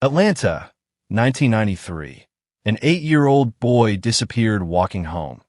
Atlanta, 1993. An 8-year-old boy disappeared walking home,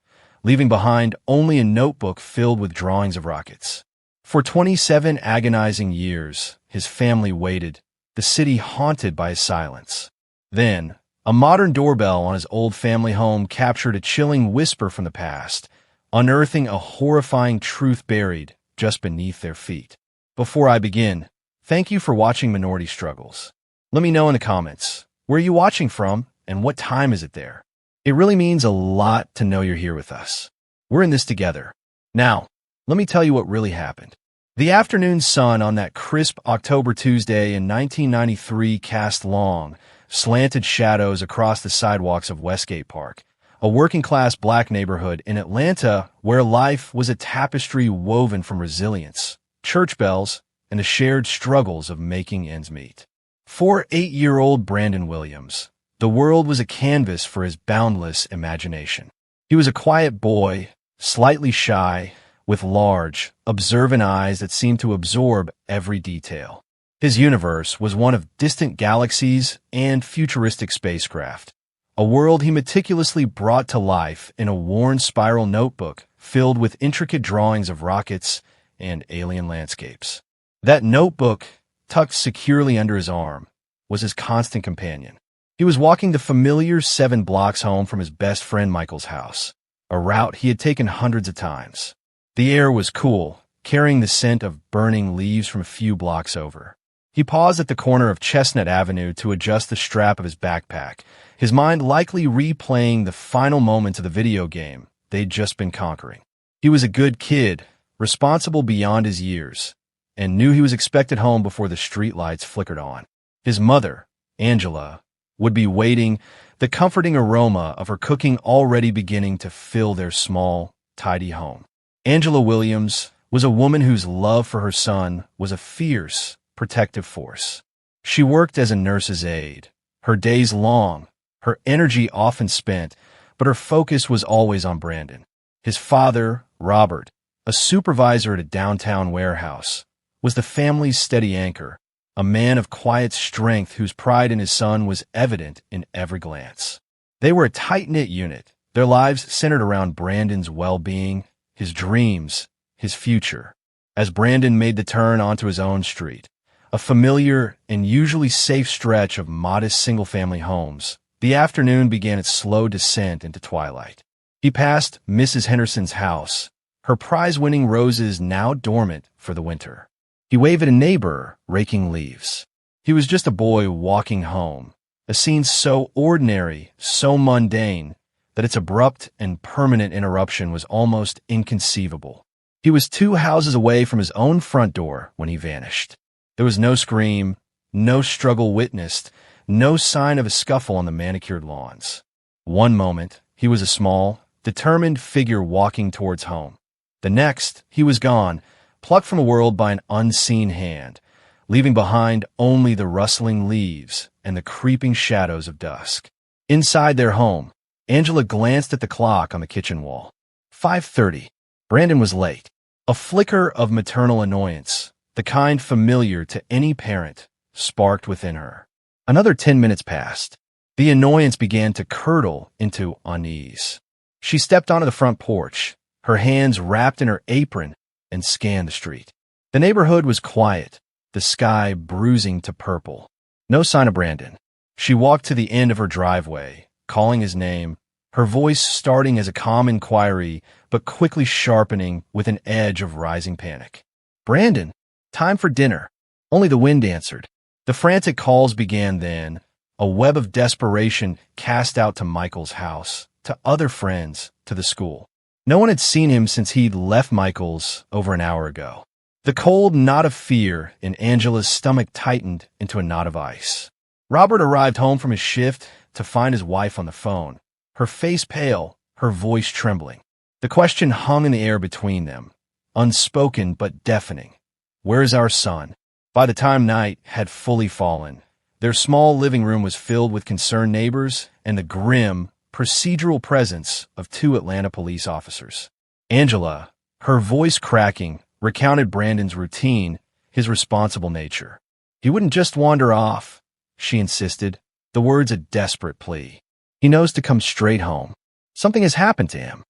leaving behind only a notebook filled with drawings of rockets. For 27 agonizing years, his family waited, the city haunted by his silence. Then, a modern doorbell on his old family home captured a chilling whisper from the past, unearthing a horrifying truth buried just beneath their feet. Before I begin, thank you for watching Minority Struggles. Let me know in the comments, where are you watching from and what time is it there? It really means a lot to know you're here with us. We're in this together. Now, let me tell you what really happened. The afternoon sun on that crisp October Tuesday in 1993 cast long, slanted shadows across the sidewalks of Westgate Park, a working-class black neighborhood in Atlanta where life was a tapestry woven from resilience, church bells, and the shared struggles of making ends meet. For 8-year-old Brandon Williams, the world was a canvas for his boundless imagination. He was a quiet boy, slightly shy, with large, observant eyes that seemed to absorb every detail. His universe was one of distant galaxies and futuristic spacecraft, a world he meticulously brought to life in a worn spiral notebook filled with intricate drawings of rockets and alien landscapes. That notebook, tucked securely under his arm, was his constant companion. He was walking the familiar 7 blocks home from his best friend Michael's house, a route he had taken hundreds of times. The air was cool, carrying the scent of burning leaves from a few blocks over. He paused at the corner of Chestnut Avenue to adjust the strap of his backpack, his mind likely replaying the final moments of the video game they'd just been conquering. He was a good kid, responsible beyond his years, and knew he was expected home before the streetlights flickered on. His mother, Angela, would be waiting, the comforting aroma of her cooking already beginning to fill their small, tidy home. Angela Williams was a woman whose love for her son was a fierce, protective force. She worked as a nurse's aide, her days long, her energy often spent, but her focus was always on Brandon. His father, Robert, a supervisor at a downtown warehouse, was the family's steady anchor, a man of quiet strength whose pride in his son was evident in every glance. They were a tight-knit unit, their lives centered around Brandon's well-being, his dreams, his future. As Brandon made the turn onto his own street, a familiar and usually safe stretch of modest single-family homes, the afternoon began its slow descent into twilight. He passed Mrs. Henderson's house, her prize-winning roses now dormant for the winter. He waved at a neighbor raking leaves. He was just a boy walking home, a scene so ordinary, so mundane, that its abrupt and permanent interruption was almost inconceivable. He was 2 houses away from his own front door when he vanished. There was no scream, no struggle witnessed, no sign of a scuffle on the manicured lawns. One moment, he was a small, determined figure walking towards home. The next, he was gone, plucked from a world by an unseen hand, leaving behind only the rustling leaves and the creeping shadows of dusk. Inside their home, Angela glanced at the clock on the kitchen wall. 5:30. Brandon was late. A flicker of maternal annoyance, the kind familiar to any parent, sparked within her. Another 10 minutes passed. The annoyance began to curdle into unease. She stepped onto the front porch, her hands wrapped in her apron, and scanned the street. The neighborhood was quiet, the sky bruising to purple. No sign of Brandon. She walked to the end of her driveway, calling his name, her voice starting as a calm inquiry, but quickly sharpening with an edge of rising panic. "Brandon, time for dinner." Only the wind answered. The frantic calls began then, a web of desperation cast out to Michael's house, to other friends, to the school. No one had seen him since he'd left Michael's over an hour ago. The cold knot of fear in Angela's stomach tightened into a knot of ice. Robert arrived home from his shift to find his wife on the phone, her face pale, her voice trembling. The question hung in the air between them, unspoken but deafening. "Where's our son?" By the time night had fully fallen, their small living room was filled with concerned neighbors and the grim, procedural presence of 2 Atlanta police officers. Angela, her voice cracking, recounted Brandon's routine, his responsible nature. He wouldn't just wander off. she insisted, the words a desperate plea. He knows to come straight home. Something has happened to him.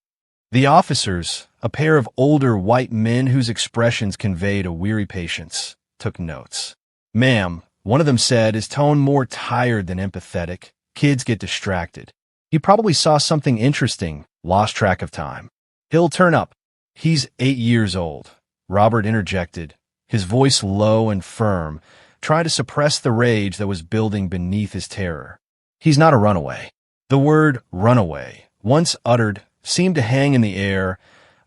The officers, a pair of older white men whose expressions conveyed a weary patience, took notes. "Ma'am," one of them said, his tone more tired than empathetic, "kids get distracted. He probably saw something interesting, lost track of time. He'll turn up." "He's 8 years old," Robert interjected, his voice low and firm, trying to suppress the rage that was building beneath his terror. "He's not a runaway." The word runaway, once uttered, seemed to hang in the air,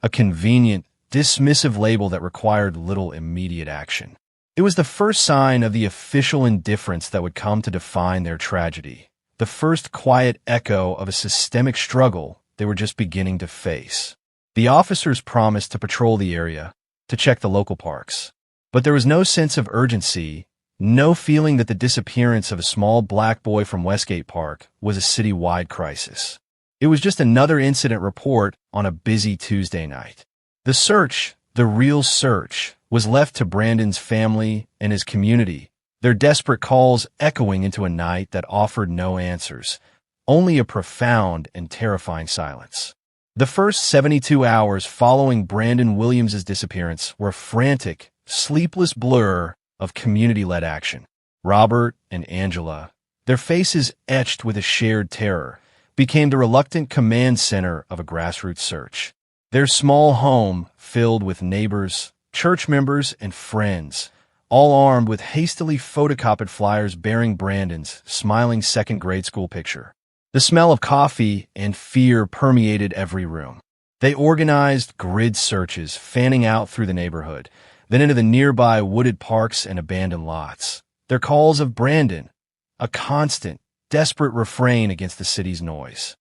a convenient, dismissive label that required little immediate action. It was the first sign of the official indifference that would come to define their tragedy, the first quiet echo of a systemic struggle they were just beginning to face. The officers promised to patrol the area, to check the local parks. But there was no sense of urgency, no feeling that the disappearance of a small black boy from Westgate Park was a city-wide crisis. It was just another incident report on a busy Tuesday night. The search, the real search, was left to Brandon's family and his community, their desperate calls echoing into a night that offered no answers, only a profound and terrifying silence. The first 72 hours following Brandon Williams' disappearance were a frantic, sleepless blur of community-led action. Robert and Angela, their faces etched with a shared terror, became the reluctant command center of a grassroots search. Their small home filled with neighbors, church members, and friends, all armed with hastily photocopied flyers bearing Brandon's smiling second-grade school picture. The smell of coffee and fear permeated every room. They organized grid searches, fanning out through the neighborhood, then into the nearby wooded parks and abandoned lots. Their calls of Brandon, a constant, desperate refrain against the city's noise.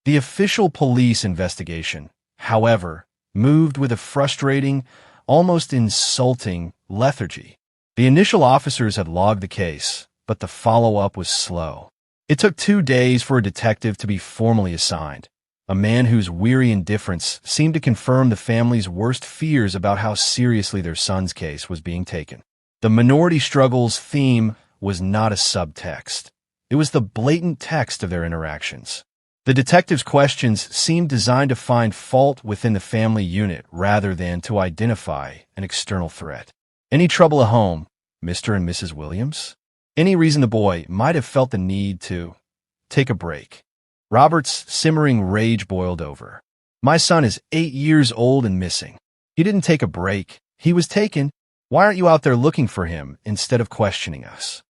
The official police investigation, however, moved with a frustrating, almost insulting lethargy. The initial officers had logged the case, but the follow-up was slow. It took 2 days for a detective to be formally assigned, a man whose weary indifference seemed to confirm the family's worst fears about how seriously their son's case was being taken. The minority struggle's theme was not a subtext. It was the blatant text of their interactions. The detective's questions seemed designed to find fault within the family unit rather than to identify an external threat. Any trouble at home, Mr. and Mrs. Williams? Any reason the boy might have felt the need to take a break? Robert's simmering rage boiled over. "My son is 8 years old and missing. He didn't take a break. He was taken. Why aren't you out there looking for him instead of questioning us?"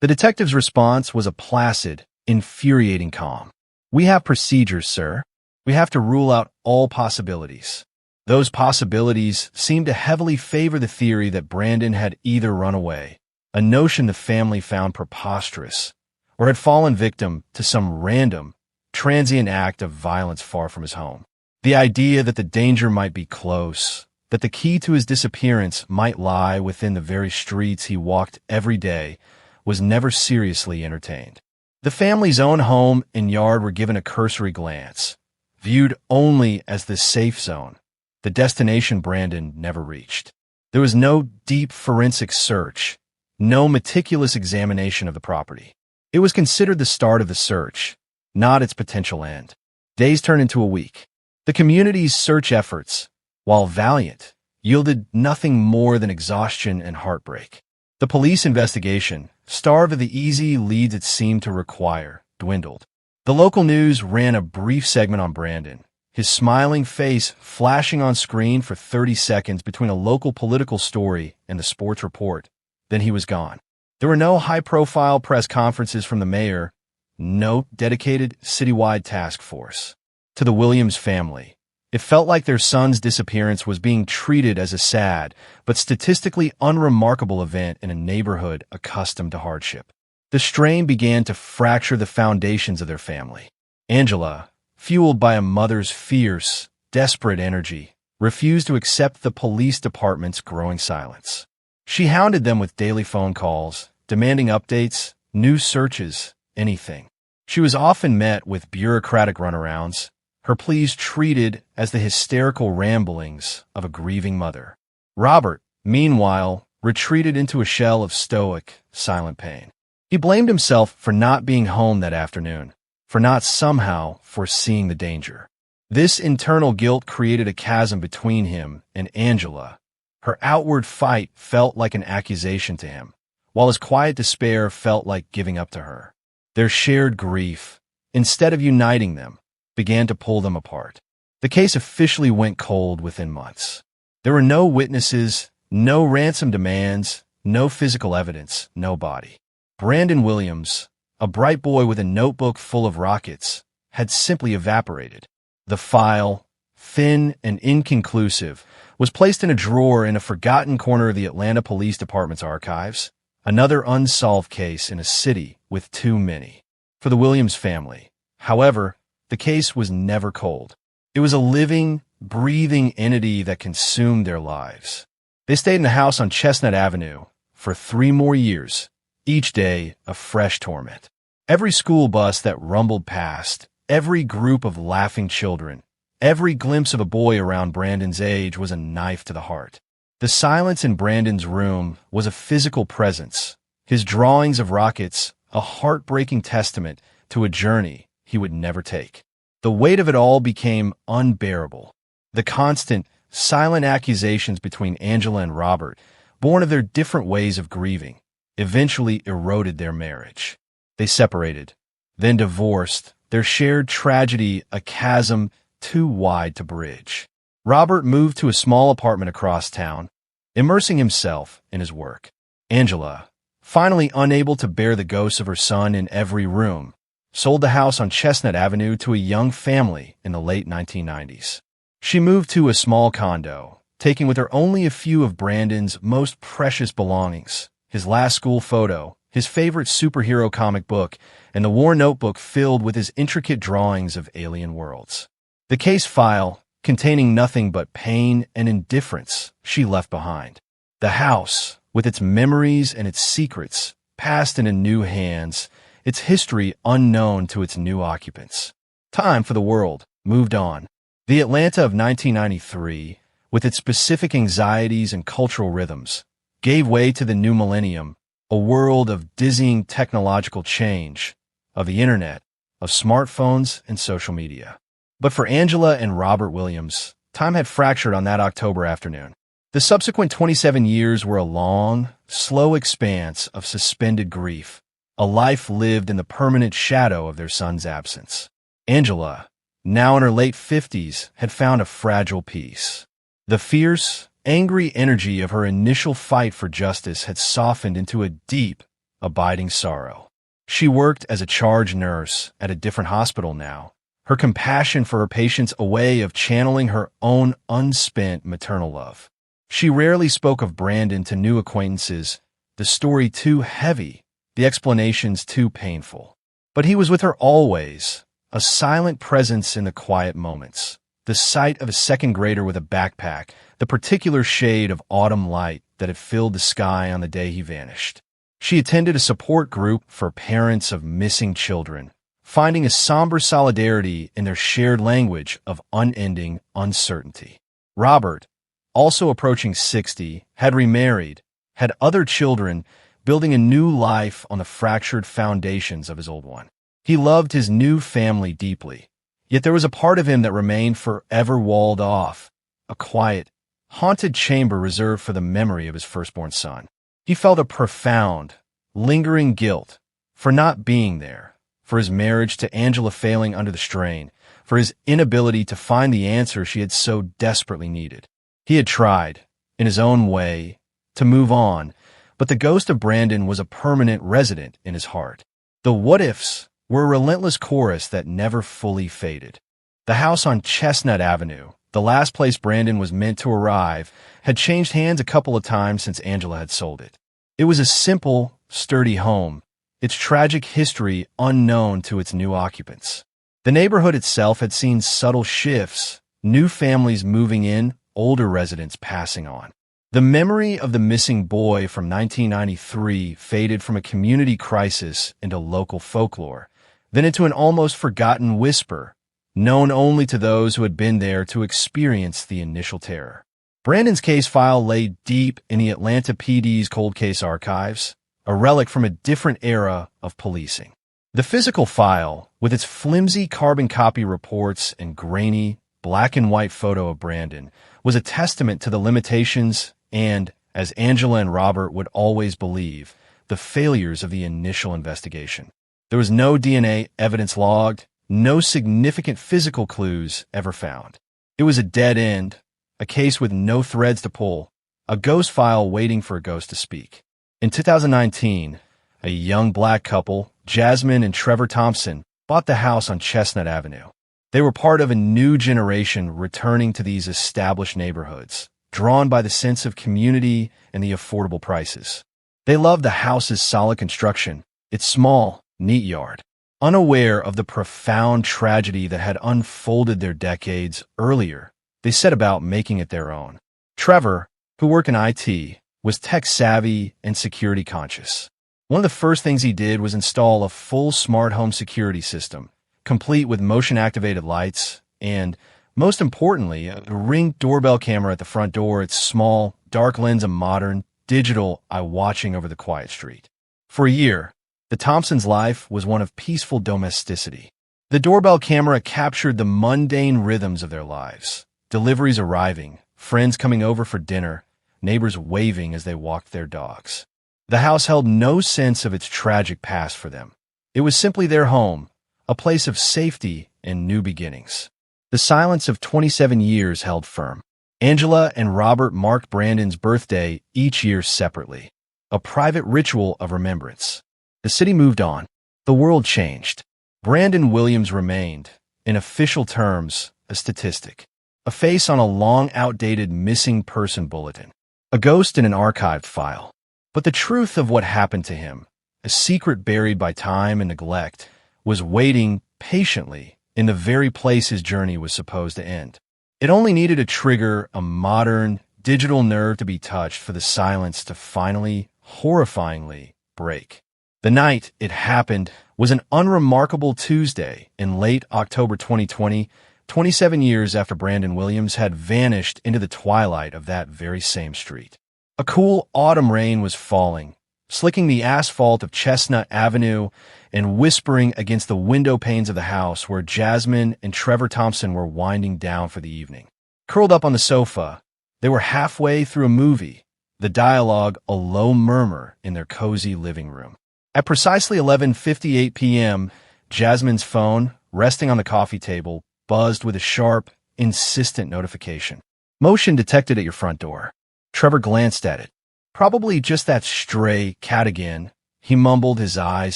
The detective's response was a placid, infuriating calm. "We have procedures, sir. We have to rule out all possibilities." Those possibilities seemed to heavily favor the theory that Brandon had either run away, a notion the family found preposterous, or had fallen victim to some random, transient act of violence far from his home. The idea that the danger might be close, that the key to his disappearance might lie within the very streets he walked every day, was never seriously entertained. The family's own home and yard were given a cursory glance, viewed only as the safe zone, the destination Brandon never reached. There was no deep forensic search, no meticulous examination of the property. It was considered the start of the search, not its potential end. Days turned into a week. The community's search efforts, while valiant, yielded nothing more than exhaustion and heartbreak. The police investigation, starved of the easy leads it seemed to require, dwindled. The local news ran a brief segment on Brandon, his smiling face flashing on screen for 30 seconds between a local political story and the sports report. Then he was gone. There were no high-profile press conferences from the mayor, no dedicated citywide task force. To the Williams family, it felt like their son's disappearance was being treated as a sad but statistically unremarkable event in a neighborhood accustomed to hardship. The strain began to fracture the foundations of their family. Angela, fueled by a mother's fierce, desperate energy, refused to accept the police department's growing silence. She hounded them with daily phone calls, demanding updates, new searches, anything. She was often met with bureaucratic runarounds, her pleas treated as the hysterical ramblings of a grieving mother. Robert, meanwhile, retreated into a shell of stoic, silent pain. He blamed himself for not being home that afternoon, for not somehow foreseeing the danger. This internal guilt created a chasm between him and Angela. Her outward fight felt like an accusation to him, while his quiet despair felt like giving up to her. Their shared grief, instead of uniting them, began to pull them apart. The case officially went cold within months. There were no witnesses, no ransom demands, no physical evidence, no body. Brandon Williams, a bright boy with a notebook full of rockets, had simply evaporated. The file, thin and inconclusive, was placed in a drawer in a forgotten corner of the Atlanta Police Department's archives, another unsolved case in a city with too many. For the Williams family, however, the case was never cold. It was a living, breathing entity that consumed their lives. They stayed in a house on Chestnut Avenue for 3 more years, each day a fresh torment. Every school bus that rumbled past, every group of laughing children, every glimpse of a boy around Brandon's age was a knife to the heart. The silence in Brandon's room was a physical presence, his drawings of rockets a heartbreaking testament to a journey he would never take. The weight of it all became unbearable. The constant, silent accusations between Angela and Robert, born of their different ways of grieving, eventually eroded their marriage. They separated, then divorced, their shared tragedy a chasm too wide to bridge. Robert moved to a small apartment across town, immersing himself in his work. Angela, finally unable to bear the ghosts of her son in every room, sold the house on Chestnut Avenue to a young family in the late 1990s. She moved to a small condo, taking with her only a few of Brandon's most precious belongings, his last school photo, his favorite superhero comic book, and the war notebook filled with his intricate drawings of alien worlds. The case file, containing nothing but pain and indifference, she left behind. The house, with its memories and its secrets, passed into new hands, its history unknown to its new occupants. Time for the world moved on. The Atlanta of 1993, with its specific anxieties and cultural rhythms, gave way to the new millennium, a world of dizzying technological change, of the internet, of smartphones and social media. But for Angela and Robert Williams, time had fractured on that October afternoon. The subsequent 27 years were a long, slow expanse of suspended grief, a life lived in the permanent shadow of their son's absence. Angela, now in her late 50s, had found a fragile peace. The fierce, angry energy of her initial fight for justice had softened into a deep, abiding sorrow. She worked as a charge nurse at a different hospital now, her compassion for her patients a way of channeling her own unspent maternal love. She rarely spoke of Brandon to new acquaintances, the story too heavy, the explanations too painful. But he was with her always, a silent presence in the quiet moments, the sight of a second grader with a backpack, the particular shade of autumn light that had filled the sky on the day he vanished. She attended a support group for parents of missing children, finding a somber solidarity in their shared language of unending uncertainty. Robert, also approaching 60, had remarried, had other children, building a new life on the fractured foundations of his old one. He loved his new family deeply, yet there was a part of him that remained forever walled off, a quiet, haunted chamber reserved for the memory of his firstborn son. He felt a profound, lingering guilt for not being there, for his marriage to Angela failing under the strain, for his inability to find the answer she had so desperately needed. He had tried, in his own way, to move on, but the ghost of Brandon was a permanent resident in his heart. The what-ifs were a relentless chorus that never fully faded. The house on Chestnut Avenue, the last place Brandon was meant to arrive, had changed hands a couple of times since Angela had sold it. It was a simple, sturdy home, its tragic history unknown to its new occupants. The neighborhood itself had seen subtle shifts, new families moving in, older residents passing on. The memory of the missing boy from 1993 faded from a community crisis into local folklore, then into an almost forgotten whisper, known only to those who had been there to experience the initial terror. Brandon's case file lay deep in the Atlanta PD's cold case archives, a relic from a different era of policing. The physical file, with its flimsy carbon copy reports and grainy, black-and-white photo of Brandon, was a testament to the limitations and, as Angela and Robert would always believe, the failures of the initial investigation. There was no DNA evidence logged, no significant physical clues ever found. It was a dead end, a case with no threads to pull, a ghost file waiting for a ghost to speak. In 2019, a young black couple, Jasmine and Trevor Thompson, bought the house on Chestnut Avenue. They were part of a new generation returning to these established neighborhoods, drawn by the sense of community and the affordable prices. They loved the house's solid construction, its small, neat yard. Unaware of the profound tragedy that had unfolded there decades earlier, they set about making it their own. Trevor, who worked in IT, was tech-savvy and security-conscious. One of the first things he did was install a full smart home security system, complete with motion-activated lights and, most importantly, a Ring doorbell camera at the front door, its small, dark lens a modern, digital eye watching over the quiet street. For a year, the Thompsons' life was one of peaceful domesticity. The doorbell camera captured the mundane rhythms of their lives. Deliveries arriving, friends coming over for dinner, neighbors waving as they walked their dogs. The house held no sense of its tragic past for them. It was simply their home, a place of safety and new beginnings. The silence of 27 years held firm. Angela and Robert marked Brandon's birthday each year separately, a private ritual of remembrance. The city moved on. The world changed. Brandon Williams remained, in official terms, a statistic, a face on a long outdated missing person bulletin, a ghost in an archived file. But the truth of what happened to him, a secret buried by time and neglect, was waiting patiently in the very place his journey was supposed to end. It only needed to trigger a modern, digital nerve to be touched for the silence to finally, horrifyingly, break. The night it happened was an unremarkable Tuesday in late October 2020, 27 years after Brandon Williams had vanished into the twilight of that very same street. A cool autumn rain was falling, slicking the asphalt of Chestnut Avenue and whispering against the window panes of the house where Jasmine and Trevor Thompson were winding down for the evening. Curled up on the sofa, they were halfway through a movie, the dialogue a low murmur in their cozy living room. At precisely 11:58 p.m., Jasmine's phone, resting on the coffee table, buzzed with a sharp, insistent notification. Motion detected at your front door. Trevor glanced at it. Probably just that stray cat again, he mumbled, his eyes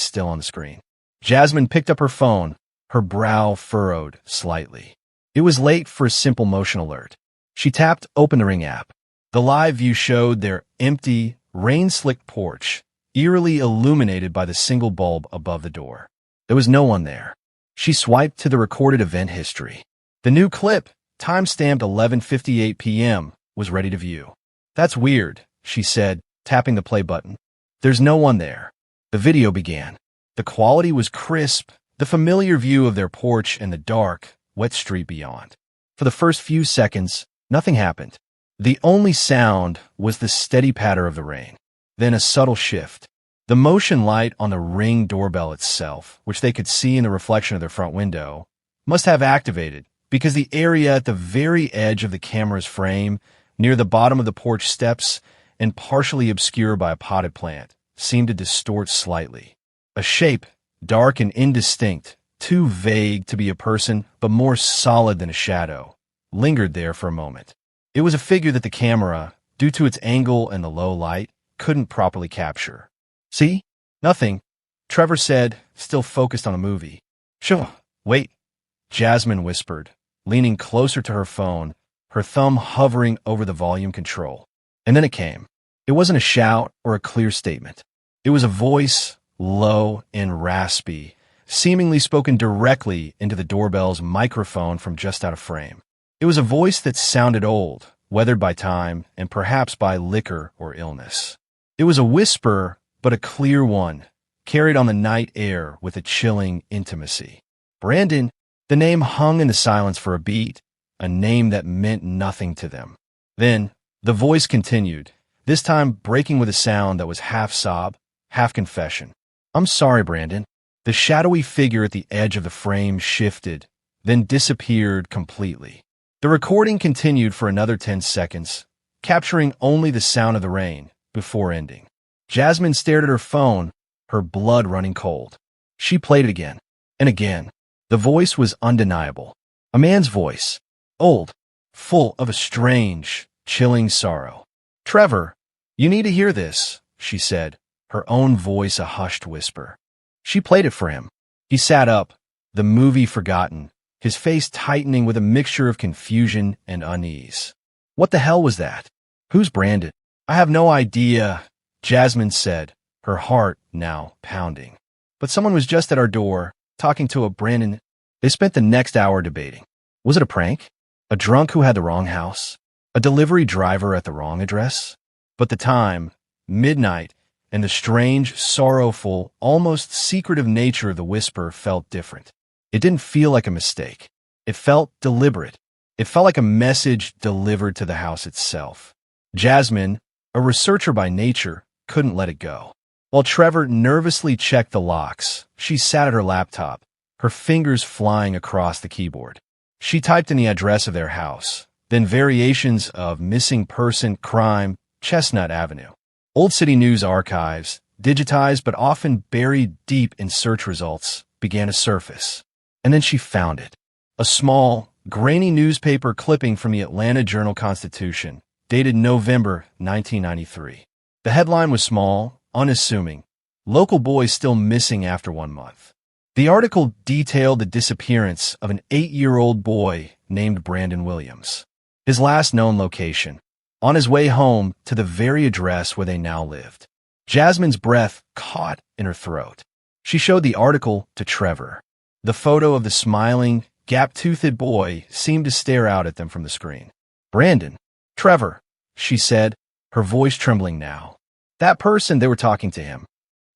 still on the screen. Jasmine picked up her phone, her brow furrowed slightly. It was late for a simple motion alert. She tapped Open the Ring app. The live view showed their empty, rain-slicked porch, eerily illuminated by the single bulb above the door. There was no one there. She swiped to the recorded event history. The new clip, time-stamped 11:58 p.m., was ready to view. "That's weird," she said, tapping the play button. "There's no one there." The video began. The quality was crisp, the familiar view of their porch and the dark, wet street beyond. For the first few seconds, nothing happened. The only sound was the steady patter of the rain. Then a subtle shift. The motion light on the Ring doorbell itself, which they could see in the reflection of their front window, must have activated because the area at the very edge of the camera's frame, near the bottom of the porch steps and partially obscured by a potted plant, seemed to distort slightly. A shape, dark and indistinct, too vague to be a person but more solid than a shadow, lingered there for a moment. It was a figure that the camera, due to its angle and the low light, couldn't properly capture. "See? Nothing," Trevor said, still focused on the movie. "Sure, wait," Jasmine whispered, leaning closer to her phone, her thumb hovering over the volume control. And then it came. It wasn't a shout or a clear statement. It was a voice, low and raspy, seemingly spoken directly into the doorbell's microphone from just out of frame. It was a voice that sounded old, weathered by time and perhaps by liquor or illness. It was a whisper, but a clear one, carried on the night air with a chilling intimacy. Brandon. The name hung in the silence for a beat, a name that meant nothing to them. Then, the voice continued, this time breaking with a sound that was half sob, half confession. "I'm sorry, Brandon." The shadowy figure at the edge of the frame shifted, then disappeared completely. The recording continued for another 10 seconds, capturing only the sound of the rain, before ending. Jasmine stared at her phone, her blood running cold. She played it again, and again. The voice was undeniable. A man's voice, old, full of a strange, chilling sorrow. "Trevor, you need to hear this," she said, her own voice a hushed whisper. She played it for him. He sat up, the movie forgotten, his face tightening with a mixture of confusion and unease. "What the hell was that? Who's Brandon?" "I have no idea," Jasmine said, her heart now pounding. "But someone was just at our door, talking to a Brandon." They spent the next hour debating. Was it a prank? A drunk who had the wrong house? A delivery driver at the wrong address? But the time, midnight, and the strange, sorrowful, almost secretive nature of the whisper felt different. It didn't feel like a mistake. It felt deliberate. It felt like a message delivered to the house itself. Jasmine, a researcher by nature, couldn't let it go. While Trevor nervously checked the locks, she sat at her laptop, her fingers flying across the keyboard. She typed in the address of their house, then variations of missing person, crime, Chestnut Avenue. Old City News archives, digitized but often buried deep in search results, began to surface. And then she found it. A small, grainy newspaper clipping from the Atlanta Journal-Constitution, dated November 1993. The headline was small, unassuming. "Local boy still missing after 1 month." The article detailed the disappearance of an 8-year-old boy named Brandon Williams. His last known location, on his way home to the very address where they now lived. Jasmine's breath caught in her throat. She showed the article to Trevor. The photo of the smiling, gap-toothed boy seemed to stare out at them from the screen. "Brandon." "Trevor," she said, her voice trembling now. That person, they were talking to him.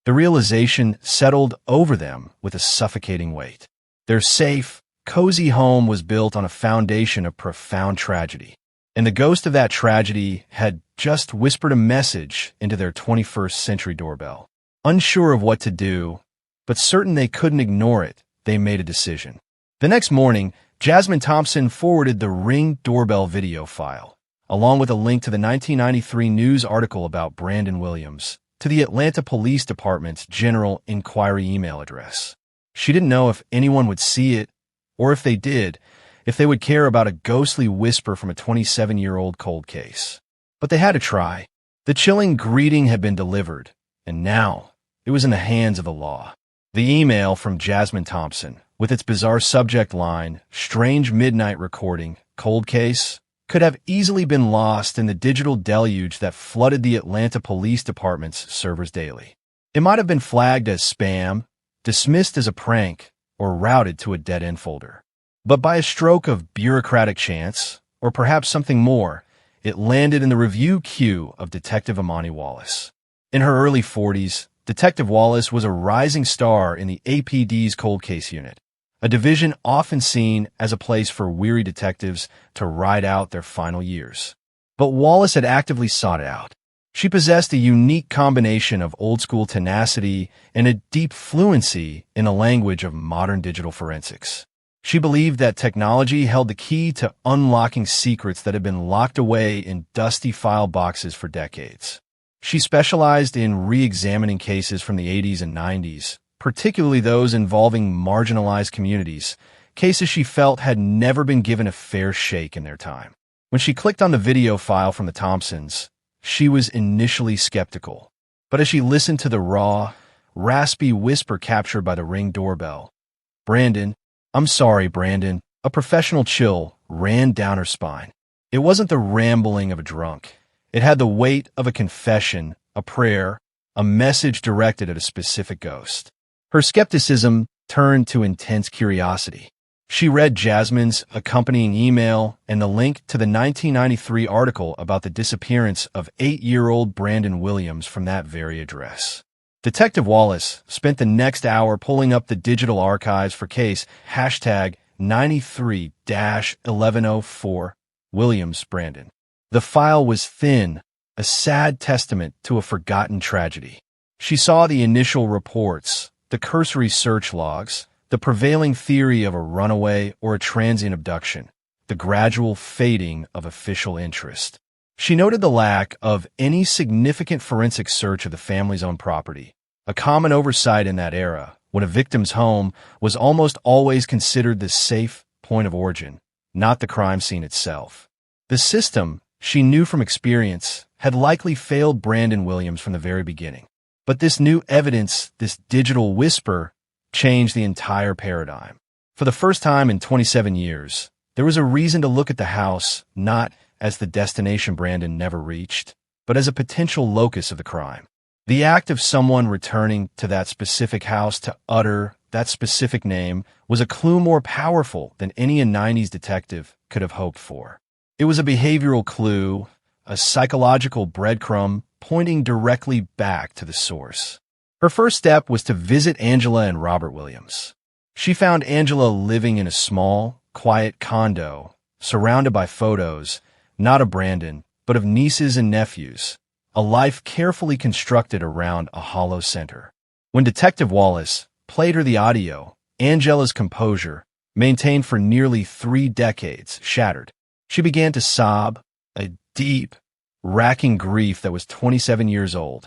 The realization settled over them with a suffocating weight. Their safe, cozy home was built on a foundation of profound tragedy. And the ghost of that tragedy had just whispered a message into their 21st century doorbell. Unsure of what to do, but certain they couldn't ignore it, they made a decision. The next morning, Jasmine Thompson forwarded the Ring doorbell video file, along with a link to the 1993 news article about Brandon Williams, to the Atlanta Police Department's General Inquiry email address. She didn't know if anyone would see it, or if they did, if they would care about a ghostly whisper from a 27-year-old cold case. But they had to try. The chilling greeting had been delivered, and now it was in the hands of the law. The email from Jasmine Thompson, with its bizarre subject line, "Strange Midnight Recording, Cold Case," could have easily been lost in the digital deluge that flooded the Atlanta Police Department's servers daily. It might have been flagged as spam, dismissed as a prank, or routed to a dead-end folder. But by a stroke of bureaucratic chance, or perhaps something more, it landed in the review queue of Detective Amani Wallace. In her early 40s, Detective Wallace was a rising star in the APD's cold case unit, a division often seen as a place for weary detectives to ride out their final years. But Wallace had actively sought it out. She possessed a unique combination of old-school tenacity and a deep fluency in the language of modern digital forensics. She believed that technology held the key to unlocking secrets that had been locked away in dusty file boxes for decades. She specialized in re-examining cases from the 80s and 90s, particularly those involving marginalized communities, cases she felt had never been given a fair shake in their time. When she clicked on the video file from the Thompsons, she was initially skeptical. But as she listened to the raw, raspy whisper captured by the Ring doorbell, "Brandon, I'm sorry, Brandon," a professional chill ran down her spine. It wasn't the rambling of a drunk. It had the weight of a confession, a prayer, a message directed at a specific ghost. Her skepticism turned to intense curiosity. She read Jasmine's accompanying email and the link to the 1993 article about the disappearance of 8-year-old Brandon Williams from that very address. Detective Wallace spent the next hour pulling up the digital archives for case hashtag 93-1104 Williams Brandon. The file was thin, a sad testament to a forgotten tragedy. She saw the initial reports, the cursory search logs, the prevailing theory of a runaway or a transient abduction, the gradual fading of official interest. She noted the lack of any significant forensic search of the family's own property, a common oversight in that era, when a victim's home was almost always considered the safe point of origin, not the crime scene itself. The system, she knew from experience, had likely failed Brandon Williams from the very beginning. But this new evidence, this digital whisper, changed the entire paradigm. For the first time in 27 years, there was a reason to look at the house not as the destination Brandon never reached, but as a potential locus of the crime. The act of someone returning to that specific house to utter that specific name was a clue more powerful than any a 90s detective could have hoped for. It was a behavioral clue, a psychological breadcrumb pointing directly back to the source. Her first step was to visit Angela and Robert Williams. She found Angela living in a small, quiet condo, surrounded by photos, not of Brandon, but of nieces and nephews, a life carefully constructed around a hollow center. When Detective Wallace played her the audio, Angela's composure, maintained for nearly 3 decades, shattered. She began to sob, a deep, racking grief that was 27 years old.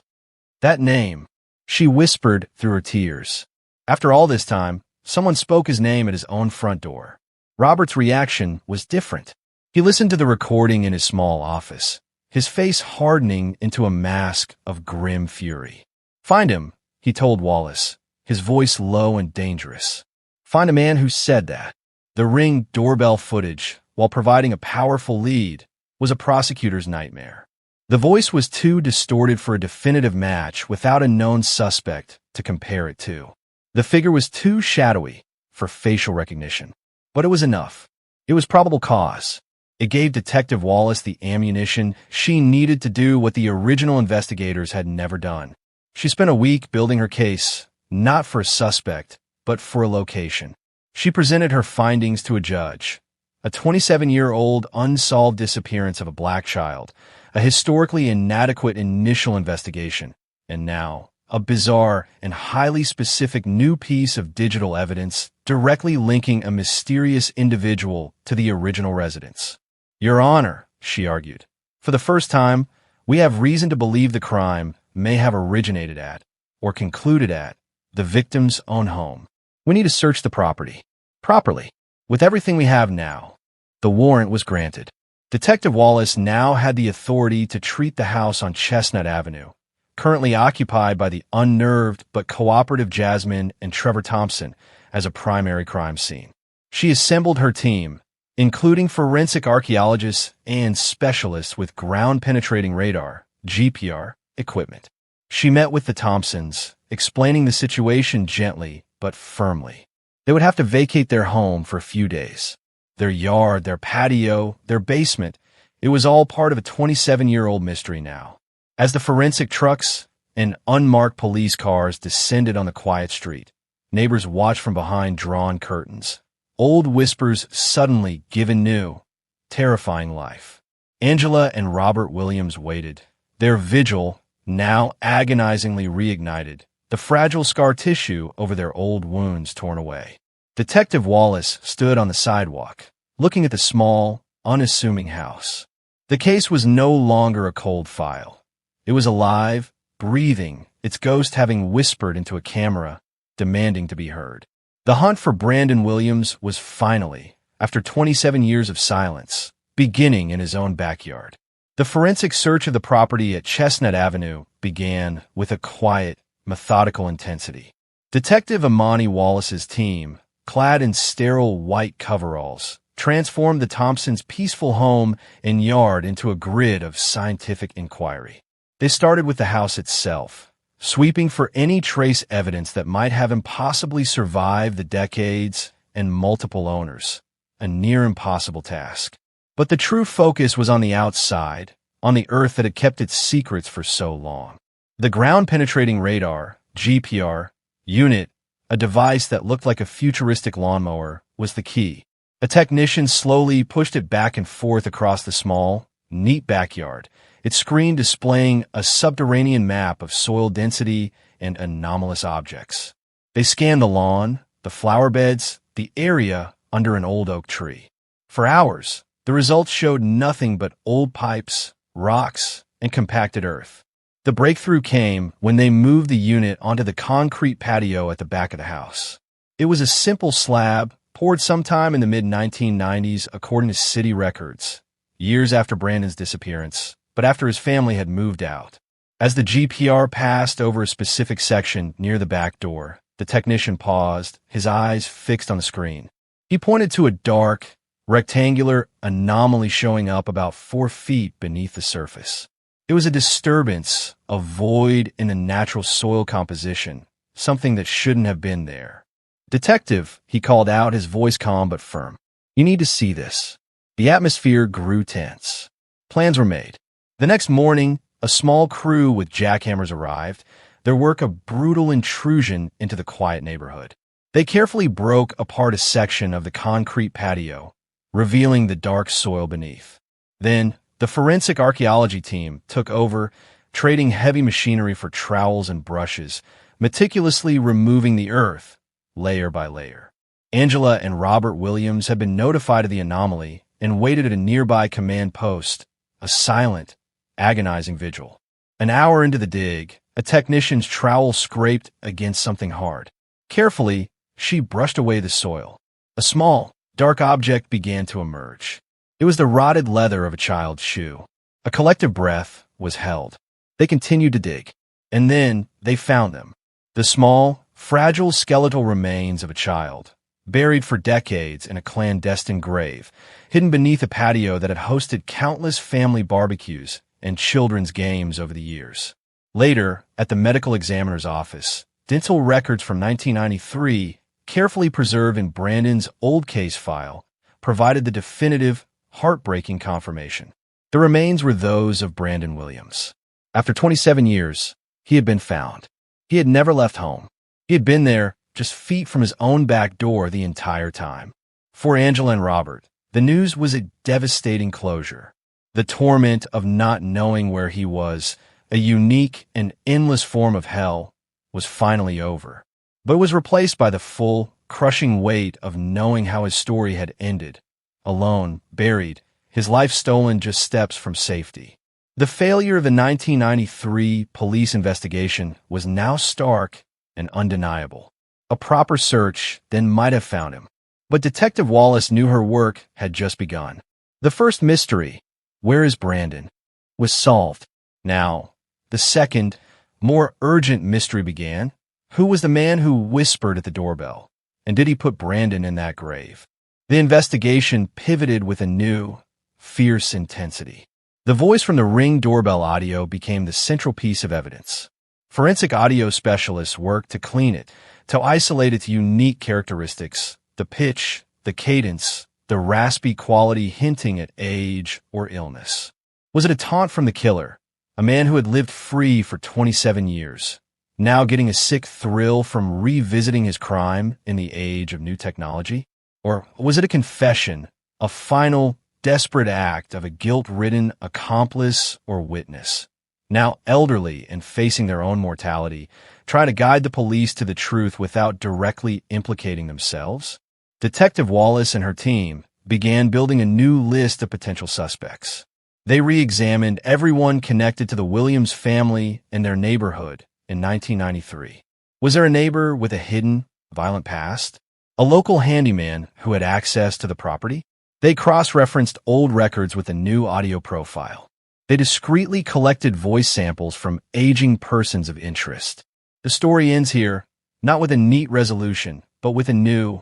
That name, she whispered through her tears. After all this time, someone spoke his name at his own front door. Robert's reaction was different. He listened to the recording in his small office, his face hardening into a mask of grim fury. "Find him," he told Wallace, his voice low and dangerous. "Find a man who said that." The Ring doorbell footage, while providing a powerful lead, was a prosecutor's nightmare. The voice was too distorted for a definitive match without a known suspect to compare it to. The figure was too shadowy for facial recognition. But it was enough. It was probable cause. It gave Detective Wallace the ammunition she needed to do what the original investigators had never done. She spent a week building her case, not for a suspect, but for a location. She presented her findings to a judge. A 27-year-old unsolved disappearance of a black child, a historically inadequate initial investigation, and now a bizarre and highly specific new piece of digital evidence directly linking a mysterious individual to the original residence. "Your Honor," she argued, "for the first time, we have reason to believe the crime may have originated at, or concluded at, the victim's own home. We need to search the property properly. With everything we have now." The warrant was granted. Detective Wallace now had the authority to treat the house on Chestnut Avenue, currently occupied by the unnerved but cooperative Jasmine and Trevor Thompson, as a primary crime scene. She assembled her team, including forensic archaeologists and specialists with ground-penetrating radar, GPR, equipment. She met with the Thompsons, explaining the situation gently but firmly. They would have to vacate their home for a few days. Their yard, their patio, their basement, it was all part of a 27-year-old mystery now. As the forensic trucks and unmarked police cars descended on the quiet street, neighbors watched from behind drawn curtains. Old whispers suddenly given new, terrifying life. Angela and Robert Williams waited, their vigil now agonizingly reignited, the fragile scar tissue over their old wounds torn away. Detective Wallace stood on the sidewalk, looking at the small, unassuming house. The case was no longer a cold file. It was alive, breathing, its ghost having whispered into a camera, demanding to be heard. The hunt for Brandon Williams was finally, after 27 years of silence, beginning in his own backyard. The forensic search of the property at Chestnut Avenue began with a quiet, methodical intensity. Detective Amani Wallace's team, clad in sterile white coveralls, transformed the Thompsons' peaceful home and yard into a grid of scientific inquiry. They started with the house itself, sweeping for any trace evidence that might have impossibly survived the decades and multiple owners, a near-impossible task. But the true focus was on the outside, on the earth that had kept its secrets for so long. The ground-penetrating radar, GPR, unit, a device that looked like a futuristic lawnmower, was the key. A technician slowly pushed it back and forth across the small, neat backyard, its screen displaying a subterranean map of soil density and anomalous objects. They scanned the lawn, the flower beds, the area under an old oak tree. For hours, the results showed nothing but old pipes, rocks, and compacted earth. The breakthrough came when they moved the unit onto the concrete patio at the back of the house. It was a simple slab, poured sometime in the mid-1990s according to city records, years after Brandon's disappearance, but after his family had moved out. As the GPR passed over a specific section near the back door, the technician paused, his eyes fixed on the screen. He pointed to a dark, rectangular anomaly showing up about 4 feet beneath the surface. It was a disturbance, a void in the natural soil composition, something that shouldn't have been there. "Detective," he called out, his voice calm but firm. "You need to see this." The atmosphere grew tense. Plans were made. The next morning, a small crew with jackhammers arrived, their work a brutal intrusion into the quiet neighborhood. They carefully broke apart a section of the concrete patio, revealing the dark soil beneath. Then, the forensic archaeology team took over, trading heavy machinery for trowels and brushes, meticulously removing the earth, layer by layer. Angela and Robert Williams had been notified of the anomaly and waited at a nearby command post, a silent, agonizing vigil. An hour into the dig, a technician's trowel scraped against something hard. Carefully, she brushed away the soil. A small, dark object began to emerge. It was the rotted leather of a child's shoe. A collective breath was held. They continued to dig. And then they found them. The small, fragile skeletal remains of a child, buried for decades in a clandestine grave, hidden beneath a patio that had hosted countless family barbecues and children's games over the years. Later, at the medical examiner's office, dental records from 1993, carefully preserved in Brandon's old case file, provided the definitive, heartbreaking confirmation. The remains were those of Brandon Williams. After 27 years, he had been found. He had never left home. He had been there, just feet from his own back door the entire time. For Angela and Robert, the news was a devastating closure. The torment of not knowing where he was, a unique and endless form of hell, was finally over. But it was replaced by the full, crushing weight of knowing how his story had ended. Alone, buried, his life stolen just steps from safety. The failure of the 1993 police investigation was now stark and undeniable. A proper search then might have found him. But Detective Wallace knew her work had just begun. The first mystery, where is Brandon, was solved. Now, the second, more urgent mystery began. Who was the man who whispered at the doorbell? And did he put Brandon in that grave? The investigation pivoted with a new, fierce intensity. The voice from the Ring doorbell audio became the central piece of evidence. Forensic audio specialists worked to clean it, to isolate its unique characteristics, the pitch, the cadence, the raspy quality hinting at age or illness. Was it a taunt from the killer, a man who had lived free for 27 years, now getting a sick thrill from revisiting his crime in the age of new technology? Or was it a confession, a final, desperate act of a guilt-ridden accomplice or witness, now elderly and facing their own mortality, trying to guide the police to the truth without directly implicating themselves? Detective Wallace and her team began building a new list of potential suspects. They re-examined everyone connected to the Williams family and their neighborhood in 1993. Was there a neighbor with a hidden, violent past? A local handyman who had access to the property? They cross-referenced old records with a new audio profile. They discreetly collected voice samples from aging persons of interest. The story ends here, not with a neat resolution, but with a new,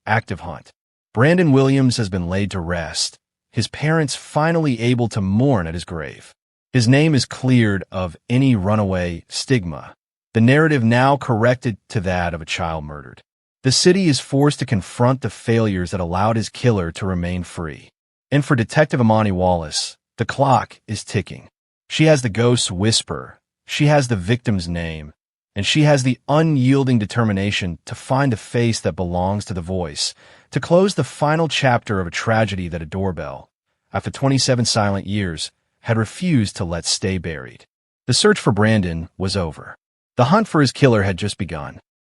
active hunt. Brandon Williams has been laid to rest, his parents finally able to mourn at his grave. His name is cleared of any runaway stigma, the narrative now corrected to that of a child murdered. The city is forced to confront the failures that allowed his killer to remain free. And for Detective Amani Wallace, the clock is ticking. She has the ghost's whisper, she has the victim's name, and she has the unyielding determination to find the face that belongs to the voice, to close the final chapter of a tragedy that a doorbell, after 27 silent years, had refused to let stay buried. The search for Brandon was over. The hunt for his killer had just begun.